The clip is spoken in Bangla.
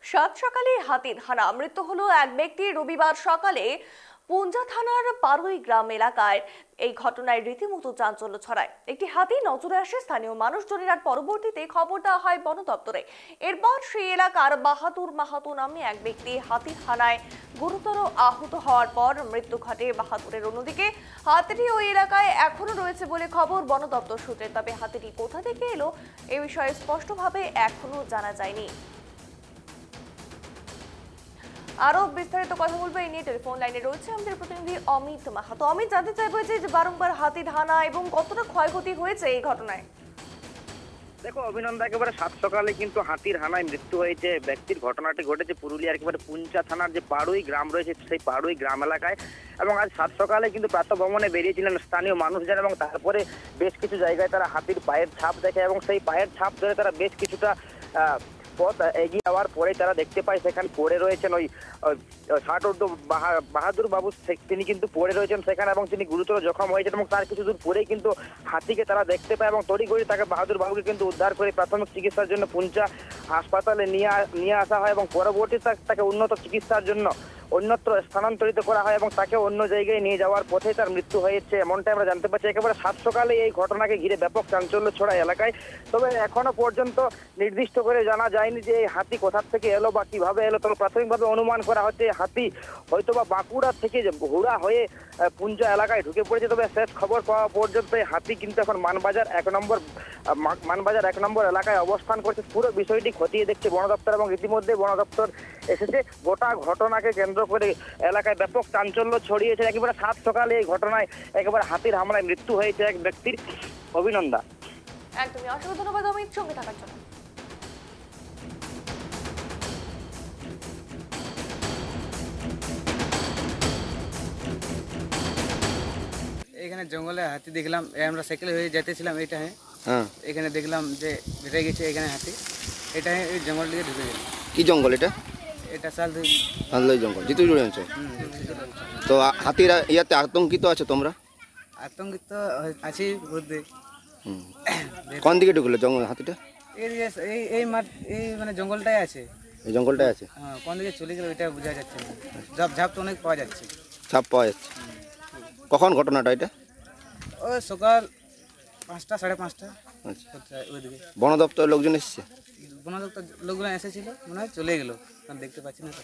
সাত সকালে হাতির হানা, মৃত্যু হলো এক ব্যক্তির রবিবার সকালে পুঞ্জা থানার পারুই গ্রাম এলাকায়। এই ঘটনায় রীতিমতো চাঞ্চল্য ছড়ায়। একটি হাতি নজরে আসে স্থানীয় মানুষজনের, আর পরবর্তীতে খবর দেওয়া হয় বন দপ্তরে। এরপর সেই এলাকার বাহাদুর মাহাতো নামে এক ব্যক্তি হাতির হানায় গুরুতর আহত হওয়ার পর মৃত্যু ঘটে বাহাদুরের। অন্যদিকে হাতিটি ওই এলাকায় এখনো রয়েছে বলে খবর বন দপ্তর সূত্রে। তবে হাতিটি কোথা থেকে এলো এ বিষয়ে স্পষ্টভাবে এখনো জানা যায়নি। আরো বিস্তারিত কথা বলবো এই নিয়ে টেলিফোন লাইনে রয়েছে আমাদের প্রতিনিধি অমিত মাহাতো। অমিত, জানতে চাইবো যে বারংবার হাতির হানা এবং কতটা ক্ষয়ক্ষতি হয়েছে এই ঘটনায়। দেখো অভিনন্দন, একেবারে সাত সকালে কিন্তু হাতির হানায় মৃত্যু হয়েছে ব্যক্তির। ঘটনাটি ঘটেছে পুরুলিয়ার একেবারে পুঞ্চা থানার যে পাড়ুই গ্রাম রয়েছে সেই পাড়ুই গ্রাম এলাকায়। এবং আজ সাত সকালে কিন্তু প্রাতঃভ্রমণে বেরিয়েছিলেন স্থানীয় মানুষজন, এবং তারপরে বেশ কিছু জায়গায় তারা হাতির পায়ের ছাপ দেখে এবং সেই পায়ের ছাপ ধরে তারা বেশ কিছুটা পথ এগিয়ে যাওয়ার পরে তারা দেখতে পায় সেখানে পড়ে রয়েছেন ওই 60 বাহাদুর বাবু। তিনি কিন্তু পড়ে রয়েছেন সেখানে এবং তিনি গুরুতর জখম হয়েছেন। এবং তার কিছু দূর পরেই কিন্তু হাতিকে তারা দেখতে পায় এবং তড়িঘড়ি তাকে বাহাদুর বাবুকে কিন্তু উদ্ধার করে প্রাথমিক চিকিৎসার জন্য পুঞ্চা হাসপাতালে নিয়ে আসা হয় এবং পরবর্তীতে তাকে উন্নত চিকিৎসার জন্য অন্যত্র স্থানান্তরিত করা হয় এবং তাকে অন্য জায়গায় নিয়ে যাওয়ার পথে তার মৃত্যু হয়েছে, এমনটাই আমরা জানতে পারছি। একেবারে সাত সকালে এই ঘটনাকে ঘিরে ব্যাপক চাঞ্চল্য ছড়ায় এলাকায়। তবে এখনো পর্যন্ত নির্দিষ্ট করে জানা যায়নি যে এই হাতি কোথা থেকে এলো বা কিভাবে এলো। তবে প্রাথমিকভাবে অনুমান করা হচ্ছে হাতি হয়তোবা বাঁকুড়া থেকে হুড়া হয়ে পুঞ্জা এলাকায় ঢুকে পড়েছে। তবে শেষ খবর পাওয়া পর্যন্ত এই হাতি কিন্তু এখন মানবাজার এক নম্বর এলাকায় অবস্থান করছে। পুরো বিষয়টি খতিয়ে দেখছে বন দপ্তর এবং ইতিমধ্যে বন দপ্তর এসেছে। গোটা ঘটনাকে কেন্দ্র করে এলাকায় ব্যাপক চাঞ্চল্য ছড়িয়েছে। একেবারে সাত সকালে এই ঘটনায় একেবারে হাতির হামলায় মৃত্যু হয়েছে এক ব্যক্তির। অভিনন্দন। একদমই, অসংখ্য ধন্যবাদ অমিত সঙ্গে থাকার জন্য। এখানে জঙ্গলে হাতি দেখলাম, আমরা সাইকেলে হয়ে যেতেছিলাম এই টাইমে। এখানে দেখলাম যে বেড়ে গেছে এখানে হাতি। এটা এই জঙ্গল দিকে ঢুকে গেল। কি জঙ্গল এটা? এটা শালদই জঙ্গল, জিতুজুড়ি অঞ্চল। তো হাতিরা ইয়াতে আতঙ্কিত আছে তোমরা? আতঙ্কিত আছি বুঝতে। কোন দিকে ঢুকলো জঙ্গল হাতিটা? এই মাঠ, এই মানে জঙ্গলটাই আছে। এই জঙ্গলটাই আছে। হ্যাঁ, কোন দিকে চলে গেল এটা বোঝা যাচ্ছে না। ঝাপ তো অনেক পাওয়া যাচ্ছে। ছাপ পাওয়া যাচ্ছে। কখন ঘটনাটা এটা? ওই সকাল 5টা 5:30। আচ্ছা, ওইদিকে বন দপ্তরের লোকজন এসেছে? বন দপ্তর লোকগুলো এসেছিল, মনে হয় চলে গেলো, কারণ দেখতে পাচ্ছি না তো।